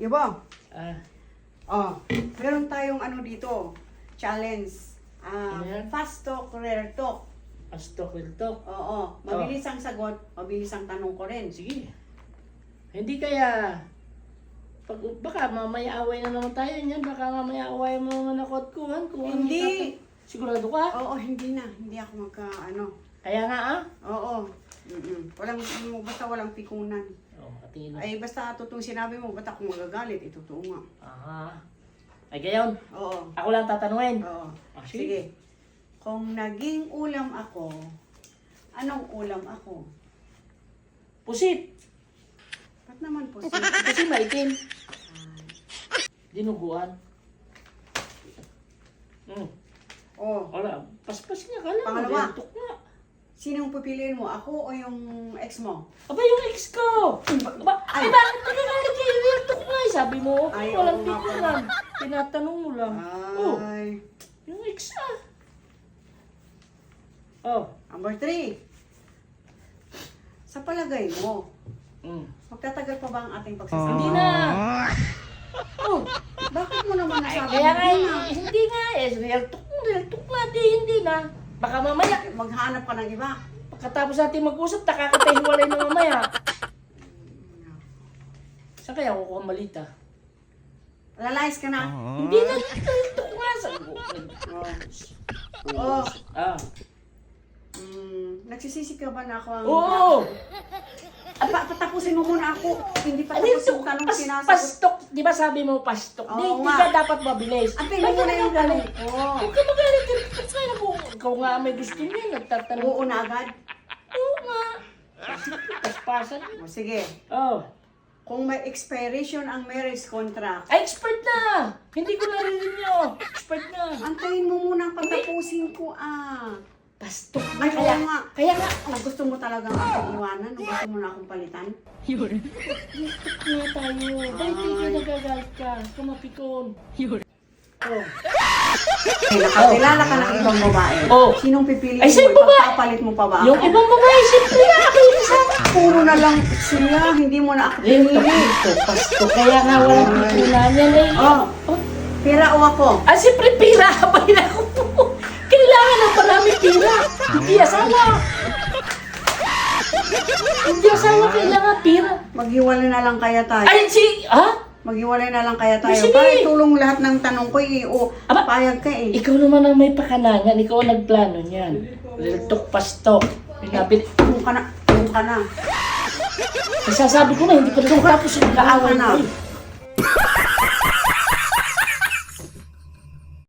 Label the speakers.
Speaker 1: Ibo,
Speaker 2: Ah,
Speaker 1: meron tayong ano dito, challenge.
Speaker 2: Ano yan?
Speaker 1: Fast talk, rare talk.
Speaker 2: astok will talk.
Speaker 1: Oo, mabilis ang sagot, mabilis ang tanong ko rin.
Speaker 2: Sige. Hindi kaya, baka mamaya away na naman tayo niyan. Baka mamaya away mo naman ako at kuhan.
Speaker 1: Hindi.
Speaker 2: Sigurado ka?
Speaker 1: Oo, hindi na. Hindi ako
Speaker 2: Kaya nga
Speaker 1: Oo. Walang, basta walang pikunan.
Speaker 2: Atingin na.
Speaker 1: Ay, basta totoong sinabi mo, ba't ako magagalit? Ito totoo nga.
Speaker 2: Aha. Ay, gayon.
Speaker 1: Oo.
Speaker 2: Ako lang tatanungin.
Speaker 1: Oo.
Speaker 2: Sige.
Speaker 1: Sige. Kung naging ulam ako, anong ulam ako?
Speaker 2: Pusit.
Speaker 1: Ba't naman po
Speaker 2: Kasi maitim. Dinuguan. Wala. Paspas niya ka lang.
Speaker 1: Pangalawa.
Speaker 2: Tuk na.
Speaker 1: Sinong pipiliin mo? Ako o yung ex mo?
Speaker 2: Aba, yung ex ko! Ay, bakit nagagalit kayo? Tuk na. Sabi mo,
Speaker 1: Ay,
Speaker 2: walang
Speaker 1: oo nga
Speaker 2: pikunan. Tinatanong mo lang.
Speaker 1: Ay.
Speaker 2: Yung ex
Speaker 1: Number 3. Sa palagay mo, magtatagal pa ba ang ating pagsasama?
Speaker 2: Hindi na.
Speaker 1: Bakit mo naman nasabi
Speaker 2: Kaya nga,
Speaker 1: hindi na?
Speaker 2: hindi nga eh. Real talk na. Hindi na. Baka mamaya,
Speaker 1: Maghanap ka ng iba.
Speaker 2: pagkatapos natin mag-usap, nakakatahiwalay na mamaya. Saan kaya kukuha malita?
Speaker 1: Lalayas ka na.
Speaker 2: Hindi na. Tuk nga sa
Speaker 1: Oh. Nagsisisi ka ba na ako ang...
Speaker 2: Oo!
Speaker 1: Patapusin mo muna ako. Hindi pa tapos yung tanong sinasagot.
Speaker 2: Pastok. Di ba sabi mo pastok?
Speaker 1: Oo
Speaker 2: Di
Speaker 1: nga.
Speaker 2: ka dapat mabilis.
Speaker 1: Antay mo muna yung tanong ko.
Speaker 2: Huwag ka magalit. Ikaw nga may gusto niya. Nagtatanong.
Speaker 1: Oo na agad.
Speaker 2: Oo nga. Paspasan.
Speaker 1: Sige. Kung may expiration ang marriage contract,
Speaker 2: Ay, expert na! Hindi ko narinig niyo. Expert na.
Speaker 1: antayin mo muna ang patapusin ko
Speaker 2: Pastok.
Speaker 1: Ay,
Speaker 2: Kaya
Speaker 1: oo nga.
Speaker 2: Kaya nga.
Speaker 1: Gusto mo talagang akong iwanan? O gusto mo na akong palitan?
Speaker 2: Kaya tayo. Dahil hindi ka nagagalit ka. Kumapikon.
Speaker 1: Nakakilala ka ng ibang babae. Sinong pipiliin
Speaker 2: Ay,
Speaker 1: mo?
Speaker 2: sino babae?
Speaker 1: Ipagpapalit mo pa ba ako?
Speaker 2: Yung ibang babae, siyempre na ako yung kasama.
Speaker 1: Puro na lang sila. Hindi mo na ako pinili.
Speaker 2: Pasto. Kaya nga walang pikunan yan eh.
Speaker 1: Pira o ako?
Speaker 2: Siyempre pira. Abay na ako. Kailangan ng marami pira. Hindi asawa. Hindi asawa, kailangan pira.
Speaker 1: Maghiwalay na lang kaya tayo. Maghiwalay na lang kaya tayo.
Speaker 2: Sige.
Speaker 1: Para itulong lahat ng tanong ko
Speaker 2: Aba,
Speaker 1: payag ka eh.
Speaker 2: Ikaw naman ang may pakanangan. Ikaw ang nagplano niyan. Riltok pastok.
Speaker 1: Doon ka na.
Speaker 2: Sasabi ko na, hindi pa rin tapos yung
Speaker 1: Doon ka
Speaker 2: kaaway
Speaker 1: na.
Speaker 2: ko eh.